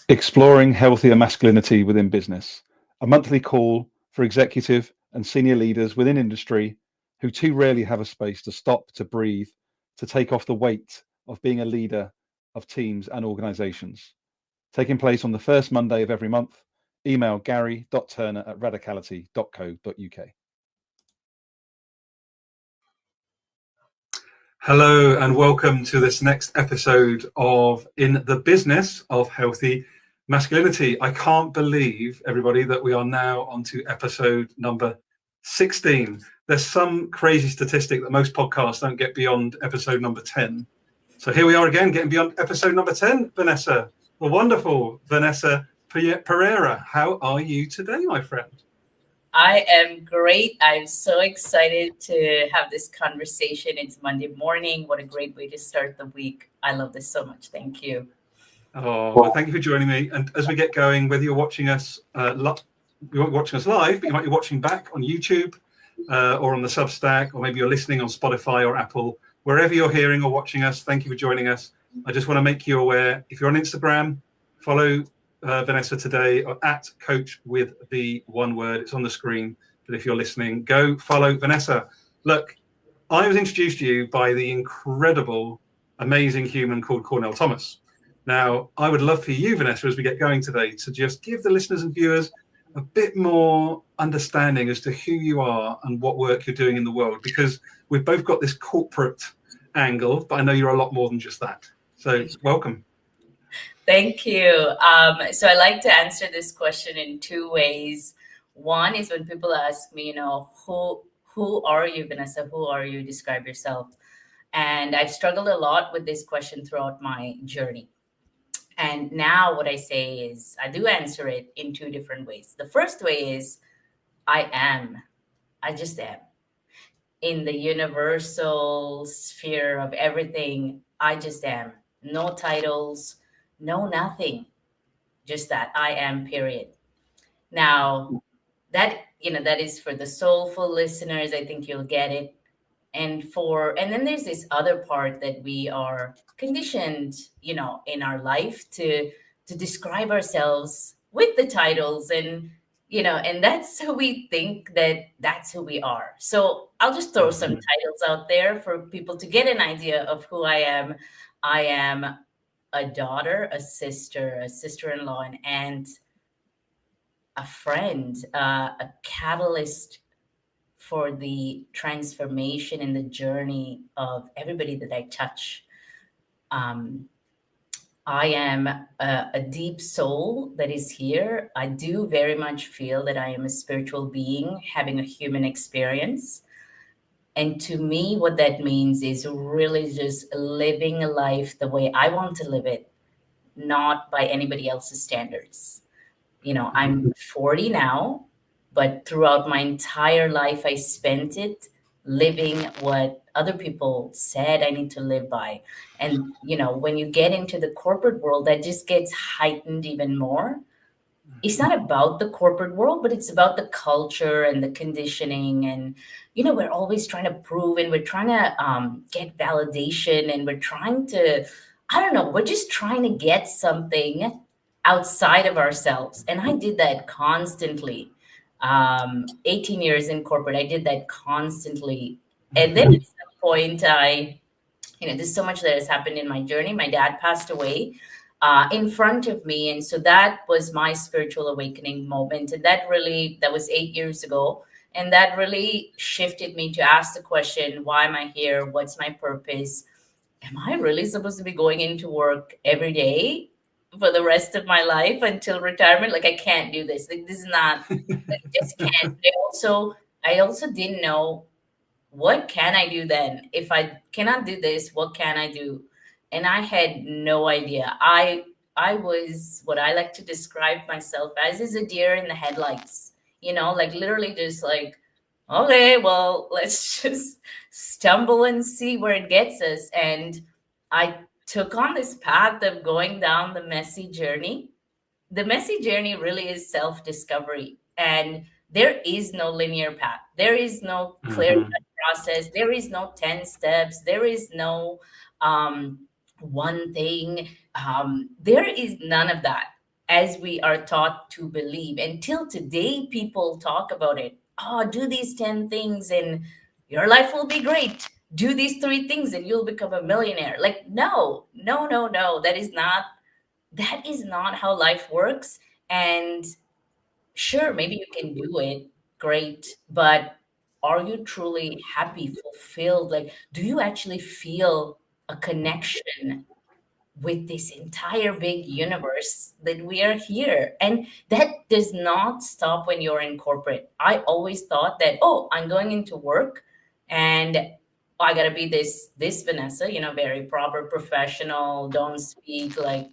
Exploring healthier masculinity within business, a monthly call for executive and senior leaders within industry who too rarely have a space to stop, to breathe, to take off the weight of being a leader of teams and organizations. Taking place on the first Monday of every month. Email gary.turner@radicality.co.uk. Hello and welcome to this next episode of In the Business of Healthy Masculinity. I can't believe, everybody, that we are now on to episode number 16. There's some crazy statistic that most podcasts don't get beyond episode number 10. So here we are again, getting beyond episode number 10, Vanessa. The wonderful Vanessa Pereira. How are you today, my friend? I am great. I'm so excited to have this conversation. It's Monday morning. What a great way to start the week. I love this so much. Thank you. Oh, well, thank you for joining me. And as we get going, whether you're watching us, you won't be watching us live, but you might be watching back on YouTube or on the Substack, or maybe you're listening on Spotify or Apple, wherever you're hearing or watching us. Thank you for joining us. I just want to make you aware, if you're on Instagram, follow Vanessa today, or at coach with the one word. It's on the screen, but if you're listening, go follow Vanessa. Look, I was introduced to you by the incredible, amazing human called Cornell Thomas. Now, I would love for you, Vanessa, as we get going today, to just give the listeners and viewers a bit more understanding as to who you are and what work you're doing in the world, because we've both got this corporate angle, but I know you're a lot more than just that. So welcome. Thank you. So I like to answer this question in two ways. One is when people ask me, who are you, Vanessa? Who are you? Describe yourself. And I've struggled a lot with this question throughout my journey. And now what I say is I do answer it in two different ways. The first way is I am. I just am. In the universal sphere of everything, I just am. No titles. No, nothing, just that I am, period. Now that is for the soulful listeners. I think you'll get it. And then there's this other part that we are conditioned, in our life to describe ourselves with the titles, and that's who we think that's who we are. So I'll just throw some titles out there for people to get an idea of who I am. I am a daughter, a sister-in-law, an aunt, a friend, a catalyst for the transformation and the journey of everybody that I touch. I am a deep soul that is here. I do very much feel that I am a spiritual being having a human experience. And to me, what that means is really just living a life the way I want to live it, not by anybody else's standards. I'm 40 now, but throughout my entire life, I spent it living what other people said I need to live by. And, when you get into the corporate world, that just gets heightened even more. It's not about the corporate world, but it's about the culture and the conditioning. And, we're always trying to prove, and we're trying to get validation, and we're trying to, we're just trying to get something outside of ourselves. And I did that constantly. 18 years in corporate, I did that constantly. And then at some point, there's so much that has happened in my journey. My dad passed away in front of me. And so that was my spiritual awakening moment. And that was 8 years ago. And that really shifted me to ask the question, why am I here? What's my purpose? Am I really supposed to be going into work every day for the rest of my life until retirement? Like, I can't do this. Like, this is not, I just can't. I also didn't know, what can I do then? If I cannot do this, what can I do? And I had no idea. I was what I like to describe myself as is a deer in the headlights, like literally just like, okay, well, let's just stumble and see where it gets us. And I took on this path of going down the messy journey. The messy journey really is self-discovery. And there is no linear path. There is no clear process. There is no 10 steps. There is no one thing. There is none of that. as we are taught to believe. Until today, people talk about it. Oh, do these 10 things and your life will be great. Do these 3 things and you'll become a millionaire. Like, no, no, no, no. That is not how life works. And sure, maybe you can do it, great, but are you truly happy, fulfilled? Like, do you actually feel a connection with this entire big universe that we are here? And that does not stop when you're in corporate. I always thought that, oh, I'm going into work and I gotta be this Vanessa, very proper, professional, don't speak like,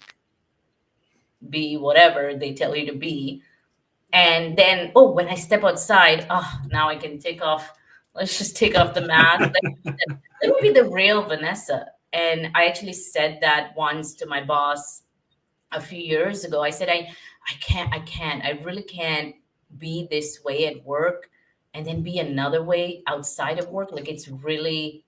be whatever they tell you to be. And then, oh, when I step outside, oh, now I can take off. Let's just take off the mask. Let me be the real Vanessa. And I actually said that once to my boss a few years ago. I said, I really can't be this way at work and then be another way outside of work. Like it's really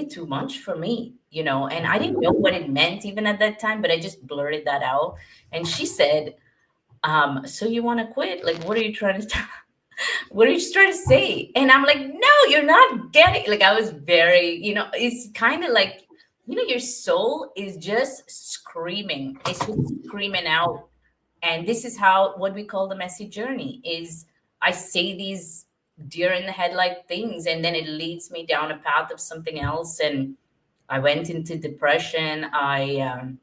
too much for me, and I didn't know what it meant even at that time, but I just blurted that out. And she said, so you want to quit? Like, what are you trying to what are you trying to say? And I'm like, no, you're not getting, like, I was very, it's kind of like, your soul is just screaming. It's just screaming out. And this is how, what we call the messy journey is, I say these deer in the headlight things, and then it leads me down a path of something else. And I went into depression. I've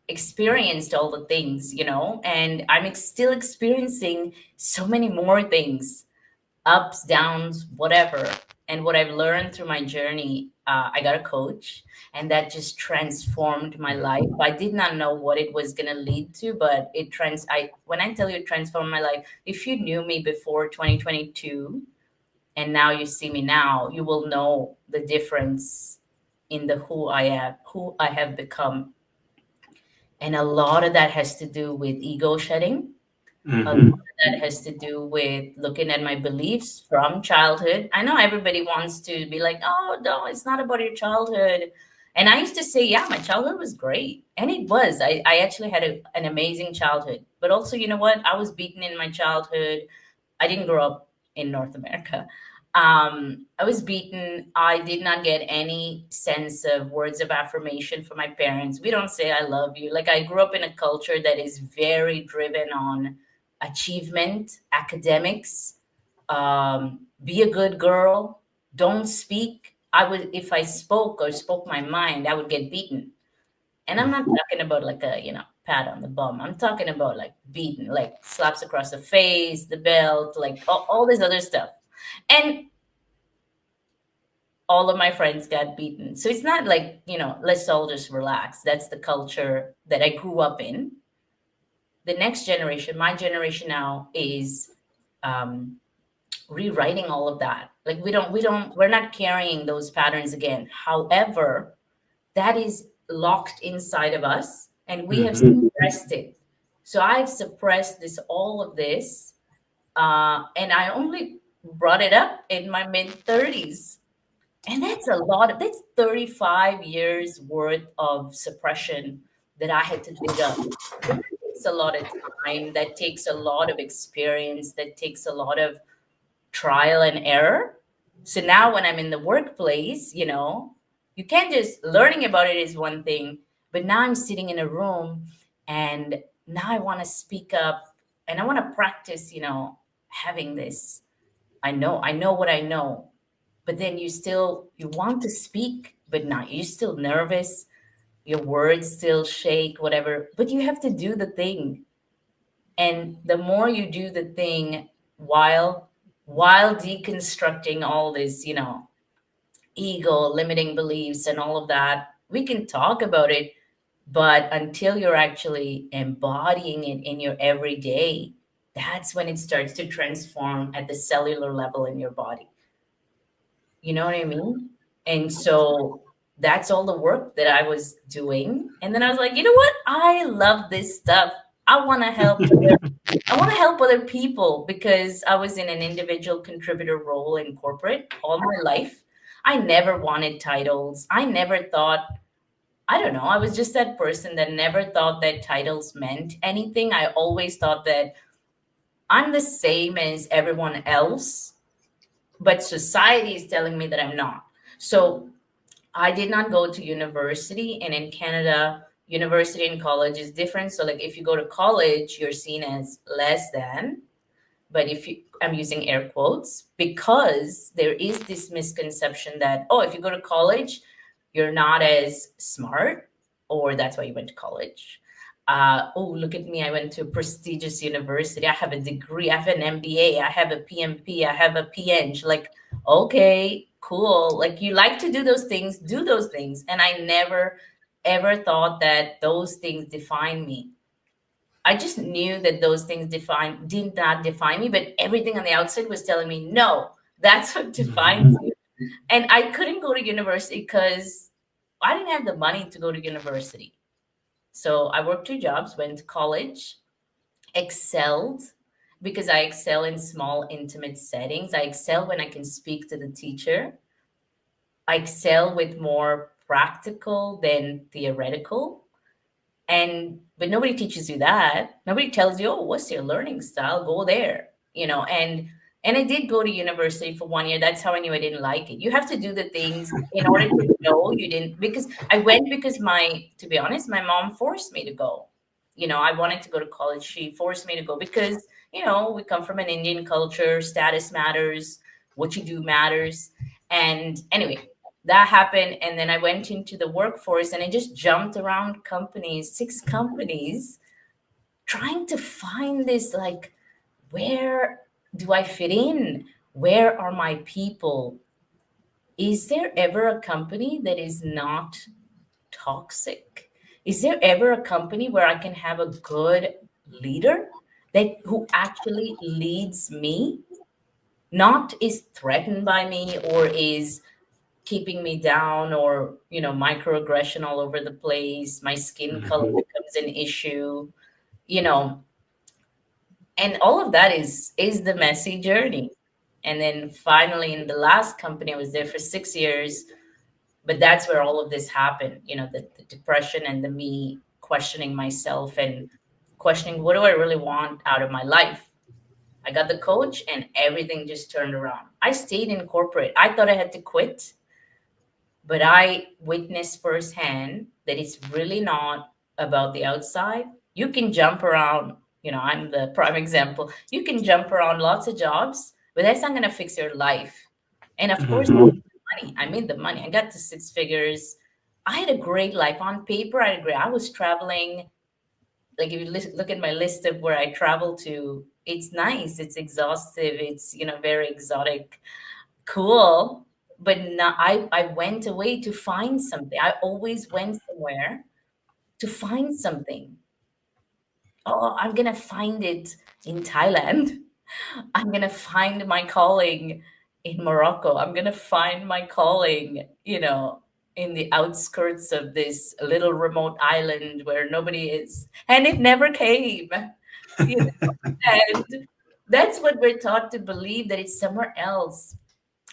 experienced all the things, and I'm still experiencing so many more things, ups, downs, whatever. And what I've learned through my journey, I got a coach, and that just transformed my life. I did not know what it was going to lead to, but when I tell you it transformed my life, if you knew me before 2022 and now you see me now, you will know the difference in the who I have become. And a lot of that has to do with ego shedding. A lot of that has to do with looking at my beliefs from childhood. I know everybody wants to be like, oh, no, it's not about your childhood. And I used to say, yeah, my childhood was great. And it was. I actually had an amazing childhood. But also, you know what? I was beaten in my childhood. I didn't grow up in North America. I was beaten. I did not get any sense of words of affirmation from my parents. We don't say I love you. Like, I grew up in a culture that is very driven on achievement, academics, be a good girl, don't speak. If I spoke or spoke my mind, I would get beaten. And I'm not talking about like a, pat on the bum. I'm talking about like beaten, like slaps across the face, the belt, like all this other stuff. And all of my friends got beaten. So it's not like, let's all just relax. That's the culture that I grew up in. The next generation, my generation now, is rewriting all of that. Like, we're not carrying those patterns again. However, that is locked inside of us and we have suppressed it. So I've suppressed all of this. And I only brought it up in my mid-30s. And that's that's 35 years worth of suppression that I had to dig up. That takes a lot of time, that takes a lot of experience, that takes a lot of trial and error. So now when I'm in the workplace, you can't just, learning about it is one thing, but now I'm sitting in a room and now I want to speak up and I want to practice, having this. I know what I know, but then you want to speak, but not, you're still nervous. Your words still shake, whatever, but you have to do the thing. And the more you do the thing while deconstructing all this, ego, limiting beliefs, and all of that, we can talk about it. But until you're actually embodying it in your everyday, that's when it starts to transform at the cellular level in your body. You know what I mean? And so that's all the work that I was doing. And then I was like, you know what? I love this stuff. I want to help. I want to help other people because I was in an individual contributor role in corporate all my life. I never wanted titles. I never thought I don't know. I was just that person that never thought that titles meant anything. I always thought that I'm the same as everyone else, but society is telling me that I'm not. So I did not go to university, and in Canada, university and college is different. So, like, if you go to college, you're seen as less than. But if you, I'm using air quotes because there is this misconception that, oh, if you go to college, you're not as smart, or that's why you went to college. Oh, look at me. I went to a prestigious university. I have a degree. I have an MBA. I have a PMP. I have a PNG. Like, okay, cool. Like, you like to do those things, do those things. And I never, ever thought that those things define me. I just knew that those things did not define me, but everything on the outside was telling me, no, that's what defines you. And I couldn't go to university because I didn't have the money to go to university. So I worked two jobs, went to college, excelled because I excel in small, intimate settings. I excel when I can speak to the teacher. I excel with more practical than theoretical. And but nobody teaches you that. Nobody tells you, oh, what's your learning style? Go there, and I did go to university for 1 year. That's how I knew I didn't like it. You have to do the things in order to know you didn't, because I went because to be honest, my mom forced me to go. I wanted to go to college. She forced me to go because, we come from an Indian culture, status matters, what you do matters. And anyway, that happened, and then I went into the workforce, and I just jumped around companies, 6 companies, trying to find this, like, where do I fit in? Where are my people? Is there ever a company that is not toxic? Is there ever a company where I can have a good leader that who actually leads me, not is threatened by me or is keeping me down, or microaggression all over the place, my skin color becomes an issue, you know and all of that is the messy journey. And then finally, in the last company, I was there for 6 years, but that's where all of this happened, the depression and the me questioning myself and questioning, what do I really want out of my life? I got the coach and everything just turned around. I stayed in corporate. I thought I had to quit, but I witnessed firsthand that it's really not about the outside. You can jump around, I'm the prime example. You can jump around lots of jobs, but that's not going to fix your life. And of course, money. I made the money. I got to 6 figures. I had a great life on paper. I was traveling. Like, if you look at my list of where I travel to, it's nice. It's exhaustive. It's, very exotic, cool. But now I went away to find something. I always went somewhere to find something. Oh, I'm gonna find it in Thailand. I'm gonna find my calling in Morocco. I'm gonna find my calling, in the outskirts of this little remote island where nobody is. And it never came. And that's what we're taught to believe, that it's somewhere else.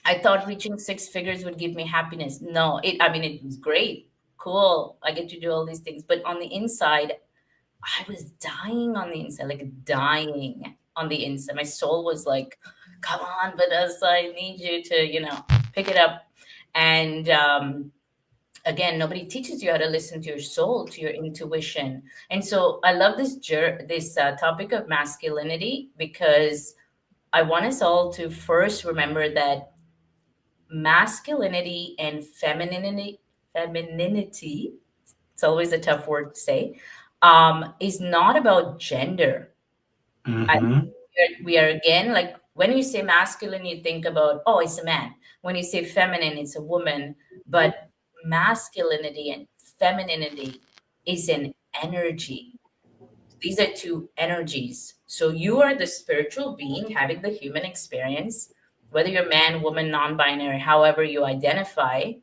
I thought reaching 6 figures would give me happiness. No, it was great. Cool. I get to do all these things. But on the inside, I was dying on the inside, like dying on the inside. My soul was like, come on, Vanessa, I need you to, pick it up. And again, nobody teaches you how to listen to your soul, to your intuition. And so I love this topic of masculinity, because I want us all to first remember that masculinity and femininity, it's always a tough word to say, is not about gender. We are again, like, when you say masculine, you think about, oh, it's a man. When you say feminine, it's a woman. But masculinity and femininity is an energy. These are two energies. So you are the spiritual being having the human experience, whether you're man, woman, non-binary, however you identify.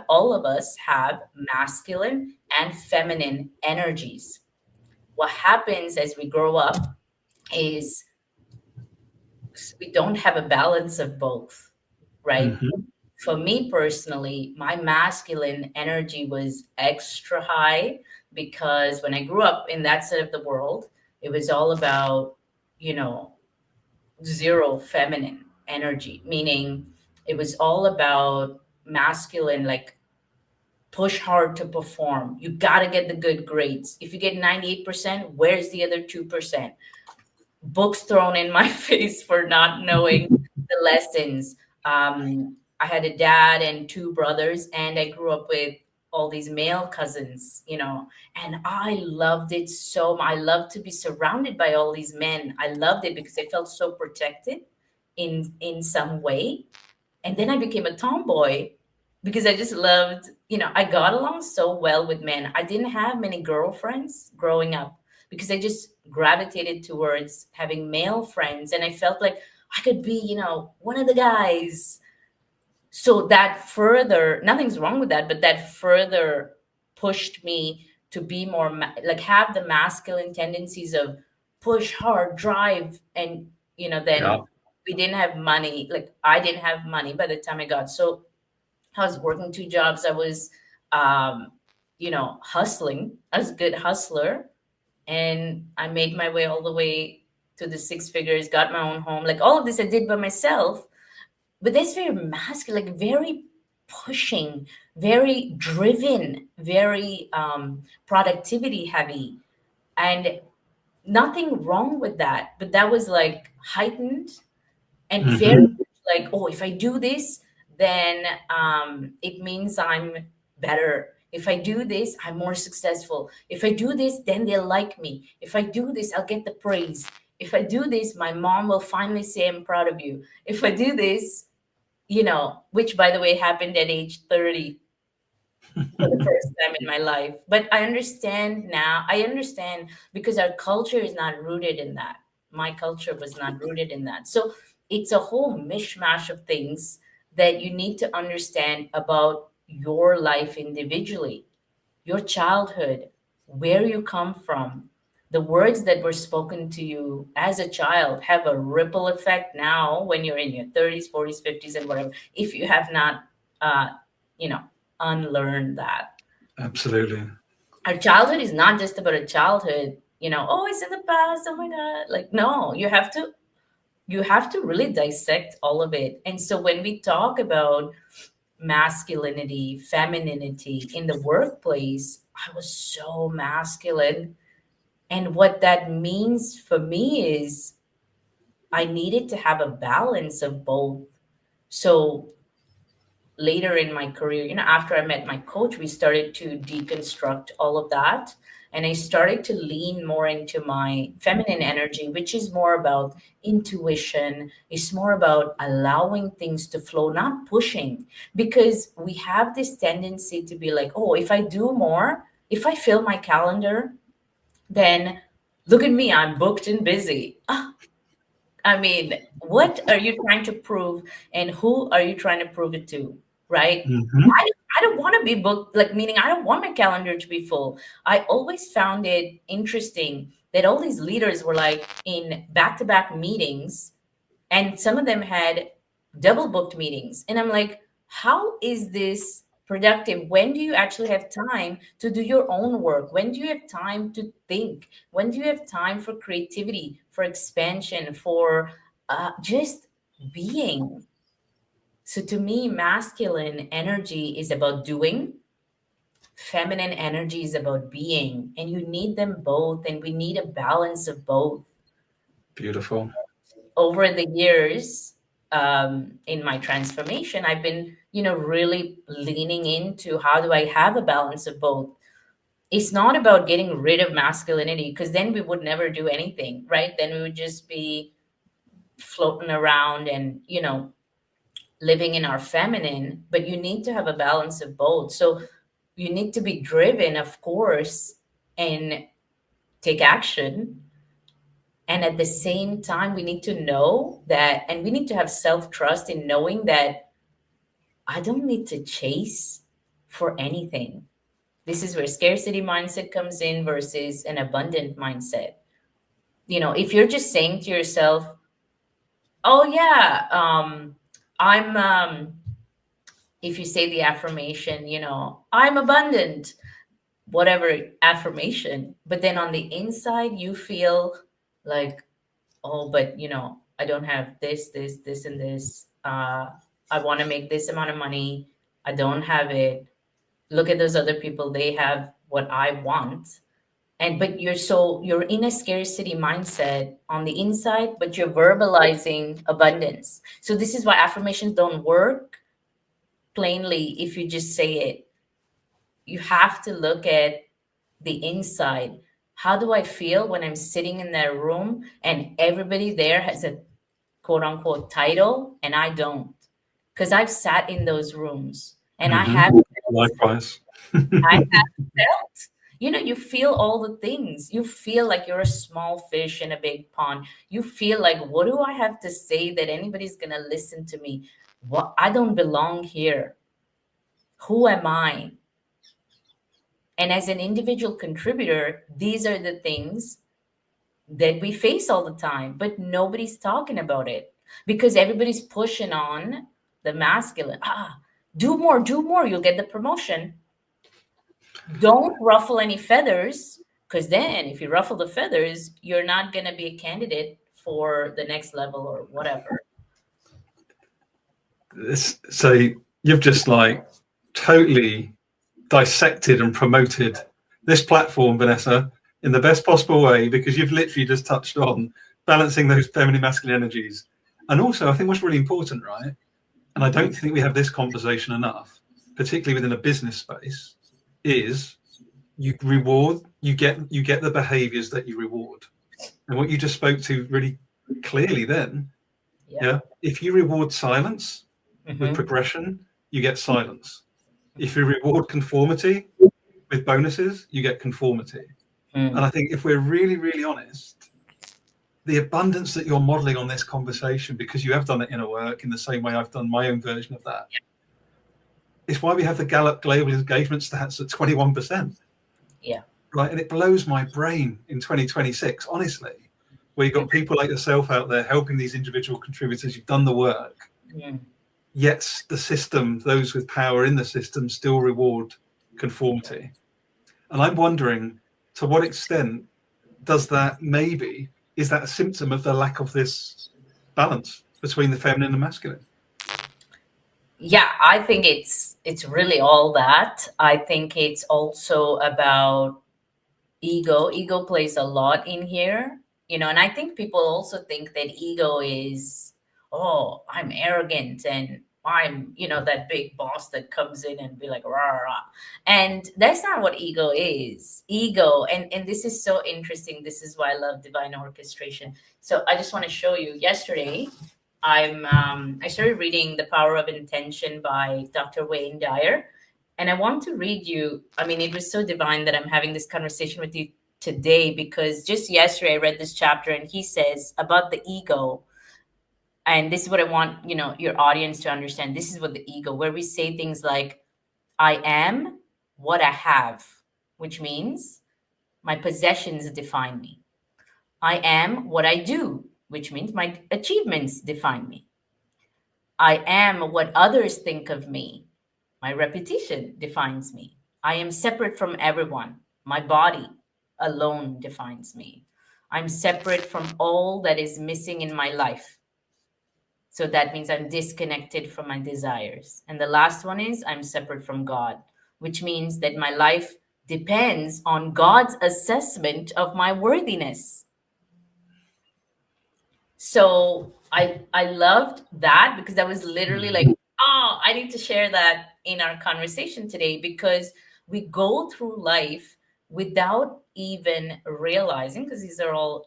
All of us have masculine and feminine energies. What happens as we grow up is we don't have a balance of both, right? for me personally, my masculine energy was extra high because when I grew up in that side of the world, it was all about, you know, zero feminine energy, meaning it was all about masculine, like push hard to perform. You got to get the good grades. If you get 98%, where's the other 2%? Books thrown in my face for not knowing the lessons. I had a dad and two brothers, and I grew up with all these male cousins, you know, and I loved it so much. I loved to be surrounded by all these men. I loved it because I felt so protected in some way. And then I became a tomboy because I just loved, you know, I got along so well with men. I didn't have many girlfriends growing up because I just gravitated towards having male friends. And I felt like I could be, you know, one of the guys. So that further, nothing's wrong with that, but that further pushed me to be more like have the masculine tendencies of push hard, drive. And, you know, Yeah. then we didn't have money. Like I didn't have money by the time I got. So I was working two jobs. I was, um, you know, hustling. I was a good hustler. And I made my way all the way to the six figures, got my own home. Like all of this I did by myself. But that's very masculine, like very pushing, very driven, very productivity heavy. And nothing wrong with that. But that was like heightened and very like, oh, if I do this, then it means I'm better. If I do this, I'm more successful. If I do this, then they'll like me. If I do this, I'll get the praise. If I do this, my mom will finally say I'm proud of you. If I do this, you know, which by the way happened at age 30 for the first time in my life. But I understand now. I understand because our culture is not rooted in that. My culture was not rooted in that. So it's a whole mishmash of things that you need to understand about your life individually, your childhood, where you come from. The words that were spoken to you as a child have a ripple effect now when you're in your 30s, 40s, 50s, and whatever, if you have not, uh, you know, unlearn that. Absolutely. Our childhood is not just about a childhood, you know, oh, it's in the past, oh my God. Like, no, you have to really dissect all of it. And so when we talk about masculinity, femininity in the workplace, I was so masculine. And what that means for me is I needed to have a balance of both. So later in my career, you know, after I met my coach, we started to deconstruct all of that. And I started to lean more into my feminine energy, which is more about intuition, it's more about allowing things to flow, not pushing. Because we have this tendency to be like, oh, if I do more, if I fill my calendar, then look at me, I'm booked and busy. I mean, what are you trying to prove and who are you trying to prove it to? Right? I don't want to be booked, like, meaning I don't want my calendar to be full. I always found it interesting that all these leaders were like in back to back meetings, and some of them had double booked meetings. And I'm like, how is this productive? When do you actually have time to do your own work? When do you have time to think? When do you have time for creativity, for expansion, for just being? So to me, masculine energy is about doing, feminine energy is about being, and you need them both, and we need a balance of both. Beautiful. Over the years, in my transformation, I've been, you know, really leaning into how do I have a balance of both. It's not about getting rid of masculinity because then we would never do anything, right? Then we would just be floating around and, you know, living in our feminine, but you need to have a balance of both. So you need to be driven, of course, and take action. And at the same time, we need to know that, and we need to have self trust in knowing that I don't need to chase for anything. This is where scarcity mindset comes in versus an abundant mindset. You know, if you're just saying to yourself, oh, yeah, I'm, if you say the affirmation, I'm abundant, whatever affirmation, but then on the inside you feel like, oh, but I don't have this and this. I want to make this amount of money. I don't have it. Look at those other people. They have what I want. But you're in a scarcity mindset on the inside, but you're verbalizing abundance. So this is why affirmations don't work plainly if you just say it. You have to look at the inside. How do I feel when I'm sitting in that room and everybody there has a quote unquote title and I don't? Because I've sat in those rooms and I have likewise. I have felt, you feel all the things. You feel like you're a small fish in a big pond. You feel like, what do I have to say that anybody's going to listen to me? What? I don't belong here. Who am I? And as an individual contributor, these are the things that we face all the time, but nobody's talking about it because everybody's pushing on the masculine. Do more, you'll get the promotion. Don't ruffle any feathers, because then if you ruffle the feathers, you're not going to be a candidate for the next level or whatever. So you've just totally dissected and promoted this platform, Vanessa, in the best possible way, because you've literally just touched on balancing those feminine masculine energies. And also, I think what's really important, right? And I don't think we have this conversation enough, particularly within a business space, is you get the behaviors that you reward. And what you just spoke to really clearly then, if you reward silence with progression, you get silence. If you reward conformity with bonuses, you get conformity. And I think if we're really, really honest, the abundance that you're modeling on this conversation, because you have done the inner work in the same way I've done my own version of that, it's why we have the Gallup Global Engagement stats at 21%. Yeah. Right. And it blows my brain in 2026, honestly, where you've got people like yourself out there helping these individual contributors. You've done the work. Yet the system, those with power in the system, still reward conformity. And I'm wondering, to what extent is that a symptom of the lack of this balance between the feminine and masculine? Yeah, I think it's really all that. I think it's also about ego. Ego plays a lot in here, and I think people also think that ego is, oh, I'm arrogant and I'm, that big boss that comes in and be like, rah, rah, rah. And that's not what ego is. Ego, and this is so interesting. This is why I love divine orchestration. So I just want to show you. Yesterday, I started reading The Power of Intention by Dr. Wayne Dyer. And I want to read you. I mean, it was so divine that I'm having this conversation with you today, because just yesterday I read this chapter and he says about the ego. And this is what I want, your audience to understand. This is what the ego, where we say things like, I am what I have, which means my possessions define me. I am what I do, which means my achievements define me. I am what others think of me. My reputation defines me. I am separate from everyone. My body alone defines me. I'm separate from all that is missing in my life. So that means I'm disconnected from my desires. And the last one is I'm separate from God, which means that my life depends on God's assessment of my worthiness. So I loved that, because that was literally like, oh, I need to share that in our conversation today, because we go through life without even realizing, because these are all,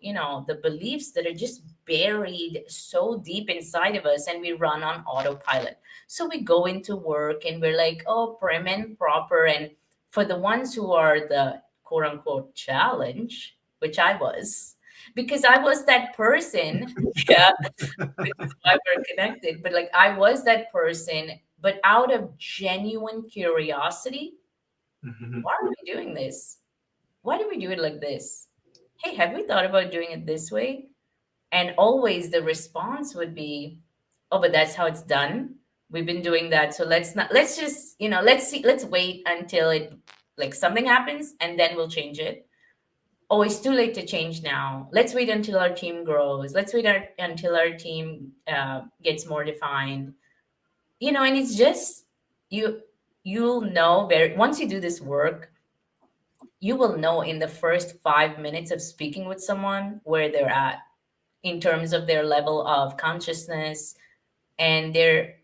the beliefs that are just buried so deep inside of us, and we run on autopilot. So we go into work and we're like, oh, prim and proper. And for the ones who are the quote unquote challenge, which I was, because I was that person. Yeah, which is why we're connected. But I was that person, but out of genuine curiosity, why are we doing this? Why do we do it like this? Hey, have we thought about doing it this way? And always the response would be, oh, but that's how it's done. We've been doing that. So let's just, let's wait until it, like, something happens and then we'll change it. Oh, it's too late to change now. Let's wait until our team grows. Let's wait until our team gets more defined. And it's just, you'll know once you do this work, you will know in the first 5 minutes of speaking with someone where they're at in terms of their level of consciousness and their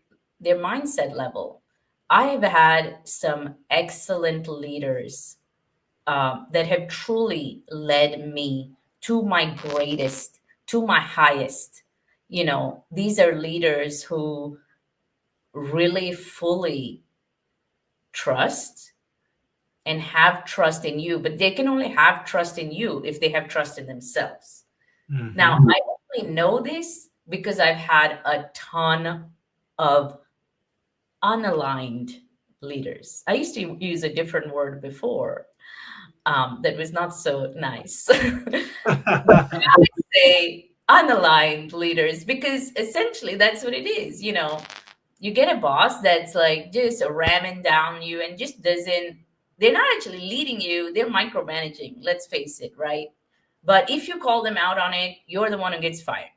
mindset level. I have had some excellent leaders that have truly led me to my greatest, to my highest. These are leaders who really fully trust and have trust in you, but they can only have trust in you if they have trust in themselves. Mhm. Now, I only know this because I've had a ton of unaligned leaders. I used to use a different word before that was not so nice. But I would say unaligned leaders, because essentially that's what it is. You get a boss that's like just ramming down you and just doesn't, they're not actually leading you, they're micromanaging, let's face it, right? But if you call them out on it, you're the one who gets fired.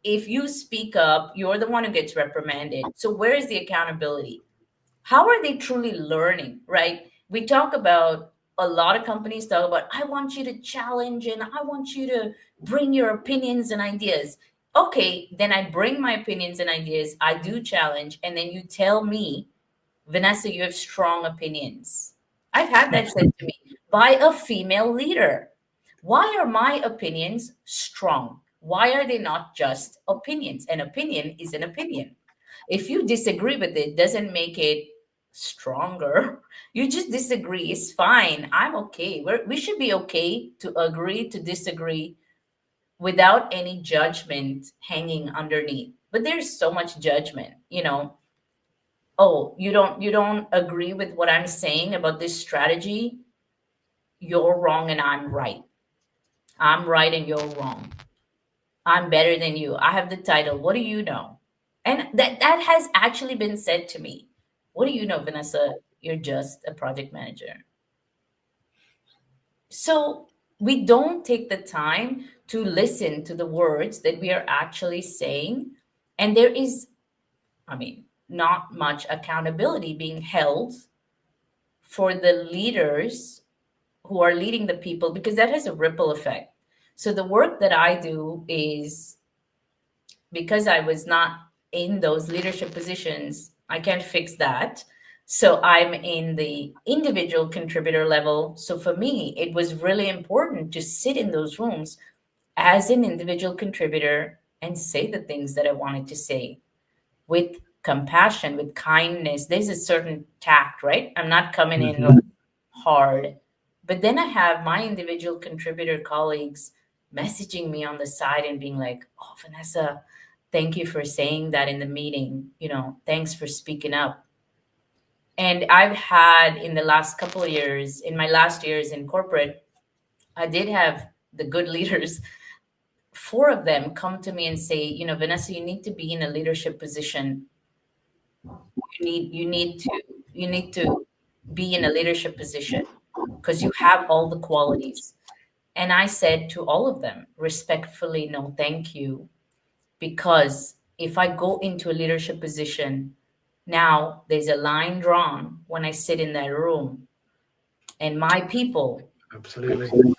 If you speak up, you're the one who gets reprimanded. So where is the accountability? How are they truly learning, right? We talk about, a lot of companies talk about, I want you to challenge and I want you to bring your opinions and ideas. Okay, then I bring my opinions and ideas, I do challenge, and then you tell me, Vanessa, you have strong opinions. I've had that said to me by a female leader. Why are my opinions strong? Why are they not just opinions? An opinion is an opinion. If you disagree with it, doesn't make it stronger. You just disagree. It's fine. I'm okay. We should be okay to agree to disagree without any judgment hanging underneath. But there's so much judgment. Oh, you don't agree with what I'm saying about this strategy? You're wrong and I'm right. I'm right and you're wrong. I'm better than you. I have the title. What do you know? And that has actually been said to me. What do you know, Vanessa? You're just a project manager. So we don't take the time to listen to the words that we are actually saying. And there is, not much accountability being held for the leaders who are leading the people, because that has a ripple effect. So the work that I do is, because I was not in those leadership positions, I can't fix that. So I'm in the individual contributor level. So for me, it was really important to sit in those rooms as an individual contributor and say the things that I wanted to say with compassion, with kindness. There's a certain tact, right? I'm not coming in like hard. But then I have my individual contributor colleagues messaging me on the side and being like, oh, Vanessa, thank you for saying that in the meeting. Thanks for speaking up. And I've had, in the last couple of years, in my last years in corporate, I did have the good leaders, 4 of them come to me and say, Vanessa, you need to be in a leadership position. You need to be in a leadership position because you have all the qualities. And I said to all of them, respectfully, no, thank you. Because if I go into a leadership position, now there's a line drawn when I sit in that room. And Absolutely.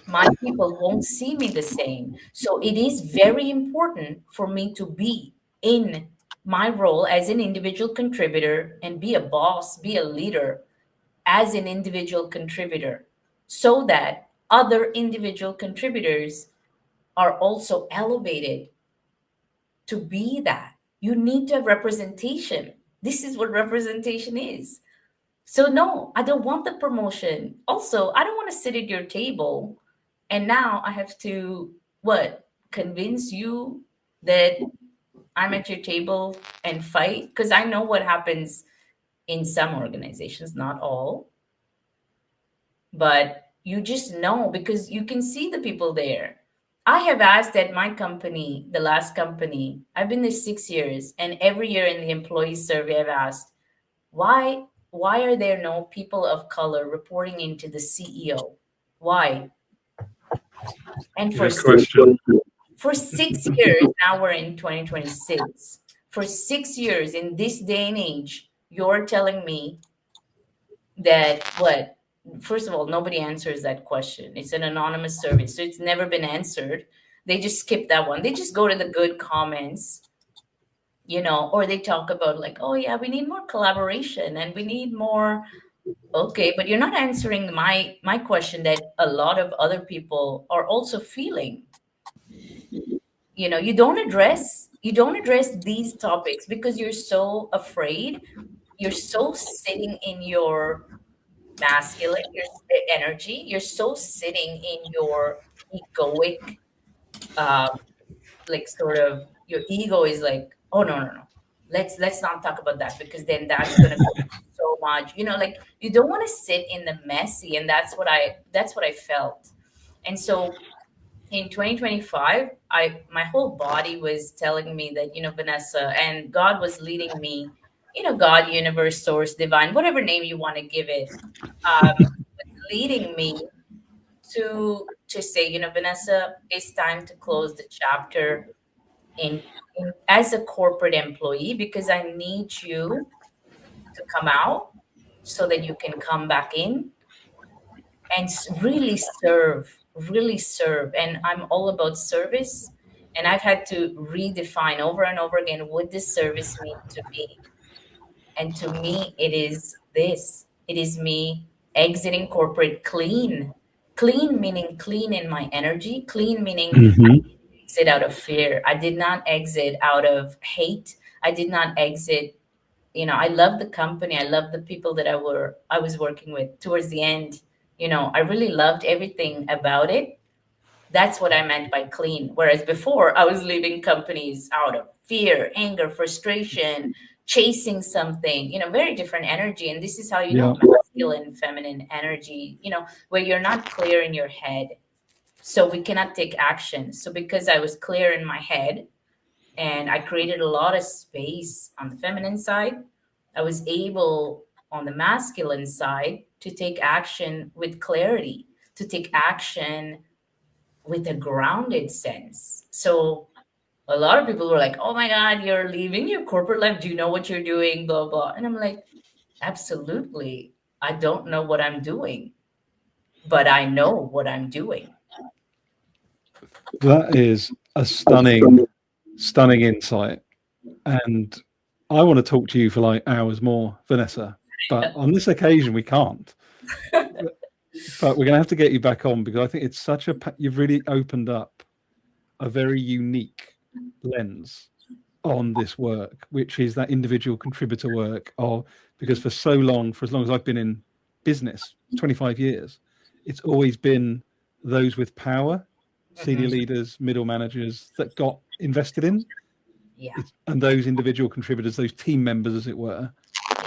my people won't see me the same. So it is very important for me to be in my role as an individual contributor and be a boss, be a leader as an individual contributor, so that other individual contributors are also elevated to be that. You need to have representation. This is what representation is. So, no, I don't want the promotion. Also, I don't want to sit at your table and now I have to, what, convince you that I'm at your table and fight? Because I know what happens in some organizations, not all. But you just know because you can see the people there. I have asked at my company, the last company, I've been there 6 years, and every year in the employee survey, I've asked, why why are there no people of color reporting into the CEO? Why? And Good question. for 6 years, now we're in 2026. For 6 years in this day and age, you're telling me that what? First of all, nobody answers that question. It's an anonymous survey, so it's never been answered. They just skip that one. They just go to the good comments, or they talk about like, oh yeah, we need more collaboration and we need more. Okay, but you're not answering my question that a lot of other people are also feeling. You don't address these topics because you're so afraid. You're so sitting in your masculine, your energy. You're so sitting in your egoic, um, like sort of your ego is like, oh no, no, no. Let's not talk about that because then that's gonna be so much. Like you don't want to sit in the messy, and that's what I felt. And so in 2025, my whole body was telling me that, Vanessa, and God was leading me, God, universe, source, divine, whatever name you want to give it, leading me to say, Vanessa, it's time to close the chapter in as a corporate employee because I need you to come out so that you can come back in and really serve. And I'm all about service. And I've had to redefine over and over again what does service mean to me. And to me, it is this. It is me exiting corporate clean. Clean meaning clean in my energy. Clean meaning Hmm. exit out of fear. I did not exit out of hate. I did not exit. I love the company. I love the people that I was working with. Towards the end, I really loved everything about it. That's what I meant by clean. Whereas before, I was leaving companies out of fear, anger, frustration, chasing something, very different energy. And this is how Yeah. masculine, feminine energy, where you're not clear in your head. So we cannot take action. So because I was clear in my head and I created a lot of space on the feminine side, I was able on the masculine side to take action with clarity, to take action with a grounded sense. So a lot of people were like, oh my God, you're leaving your corporate life. Do you know what you're doing? Blah, blah. And I'm like, absolutely. I don't know what I'm doing, but I know what I'm doing. That is a stunning, stunning insight. And I want to talk to you for like hours more, Vanessa. But on this occasion, we can't. But we're going to have to get you back on because I think it's you've really opened up a very unique lens on this work, which is that individual contributor work because for so long, for as long as I've been in business, 25 years, it's always been those with power, senior leaders, middle managers that got invested in. Yeah. And those individual contributors, those team members, as it were,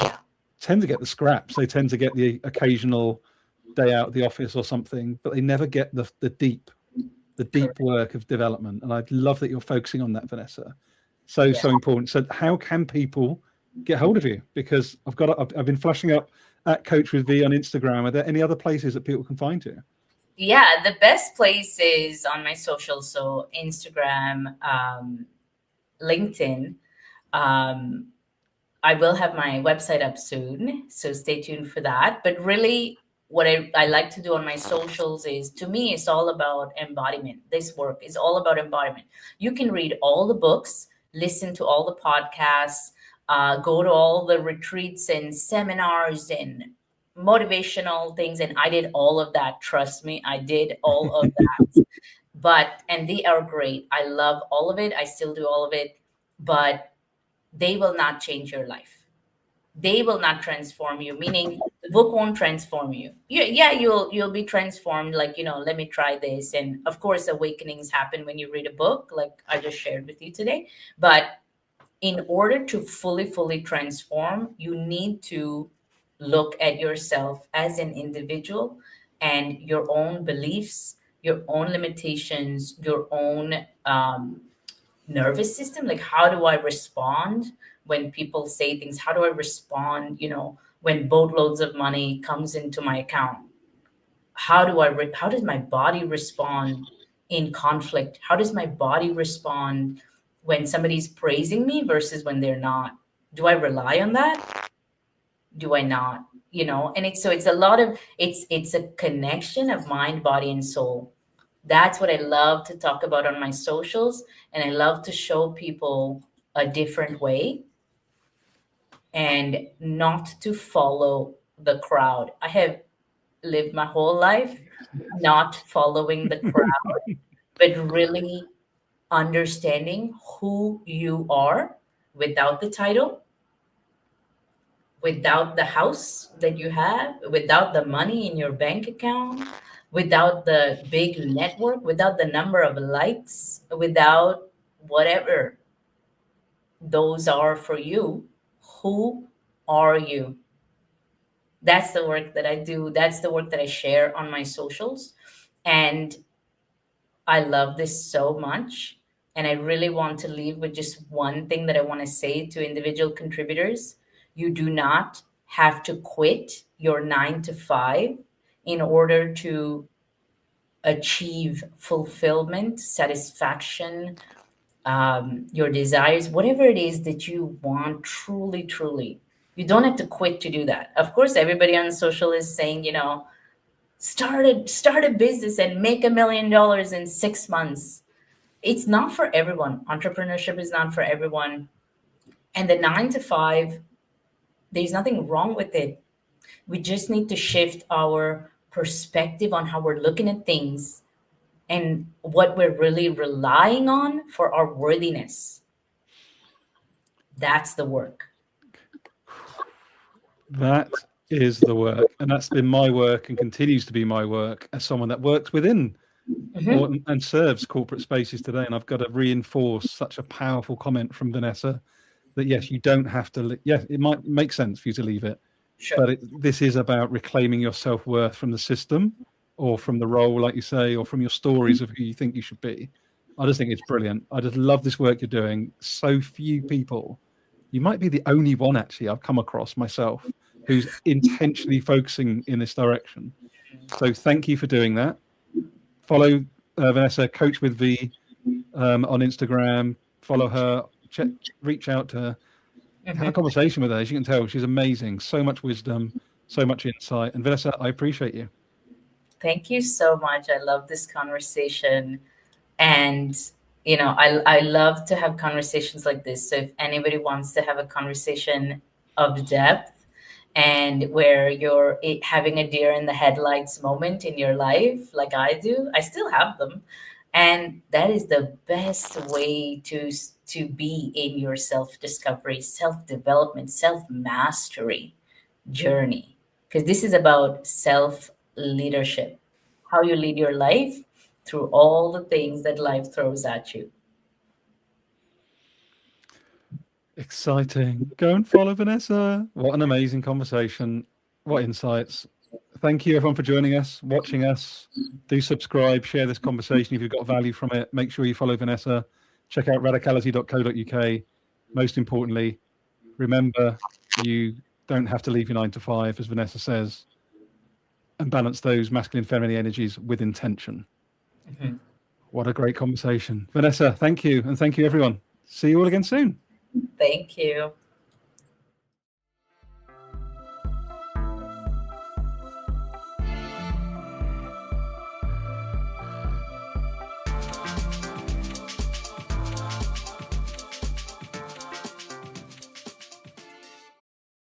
Yeah. tend to get the scraps. They tend to get the occasional day out of the office or something, but they never get the deep work of development. And I love that you're focusing on that, Vanessa. So important. So how can people get hold of you? Because I've been flashing up at Coach with V on Instagram. Are there any other places that people can find you? Yeah, the best place is on my social. So Instagram, LinkedIn. I will have my website up soon, so stay tuned for that. But really, what I like to do on my socials is, to me, it's all about embodiment. This work is all about embodiment. You can read all the books, listen to all the podcasts, go to all the retreats and seminars and motivational things. And I did all of that. Trust me, I did all of that. And they are great. I love all of it. I still do all of it. But they will not change your life. They will not transform you, meaning the book won't transform you. You'll be transformed, like, let me try this. And of course, awakenings happen when you read a book, like I just shared with you today. But in order to fully transform, you need to look at yourself as an individual and your own beliefs your own limitations, your own nervous system. Like, how do I respond when people say things? How do I respond, when boatloads of money comes into my account? How does my body respond in conflict? How does my body respond when somebody's praising me versus when they're not? Do I rely on that? Do I not? And it's a lot of, it's a connection of mind, body, and soul. That's what I love to talk about on my socials. And I love to show people a different way and not to follow the crowd. I have lived my whole life not following the crowd, but really understanding who you are without the title, without the house that you have, without the money in your bank account, without the big network, without the number of likes, without whatever those are for you. Who are you? That's the work that I do. That's the work that I share on my socials. And I love this so much. And I really want to leave with just one thing that I want to say to individual contributors. You do not have to quit your 9 to 5 in order to achieve fulfillment, satisfaction, your desires, whatever it is that you want truly, truly. You don't have to quit to do that. Of course, everybody on social is saying, start a business and make $1 million in 6 months. It's not for everyone. Entrepreneurship is not for everyone. And the 9 to 5, there's nothing wrong with it. We just need to shift our perspective on how we're looking at things and what we're really relying on for our worthiness. That's the work. That is the work. And that's been my work and continues to be my work as someone that works within and serves corporate spaces today. And I've got to reinforce such a powerful comment from Vanessa that, yes, you don't have to. Yes, it might make sense for you to leave it. Sure. But this is about reclaiming your self-worth from the system or from the role, like you say, or from your stories of who you think you should be. I just think it's brilliant. I just love this work you're doing. So few people. You might be the only one, actually, I've come across myself who's intentionally focusing in this direction. So thank you for doing that. Follow Vanessa, Coach with V, on Instagram. Follow her. Reach out to her. Have a conversation with her. As you can tell, she's amazing. So much wisdom, so much insight. And Vanessa, I appreciate you. Thank you so much. I love this conversation. And I love to have conversations like this. So if anybody wants to have a conversation of depth and where you're having a deer in the headlights moment in your life, like I do, I still have them. And that is the best way to be in your self-discovery, self-development, self-mastery journey. Because this is about self-leadership, how you lead your life through all the things that life throws at you. Exciting. Go and follow Vanessa. What an amazing conversation. What insights. Thank you, everyone, for joining us, watching us. Do subscribe, share this conversation if you've got value from it. Make sure you follow Vanessa. Check out radicality.co.uk. Most importantly, remember, you don't have to leave your 9 to 5, as Vanessa says, and balance those masculine, feminine energies with intention. What a great conversation. Vanessa, thank you. And thank you, everyone. See you all again soon. Thank you.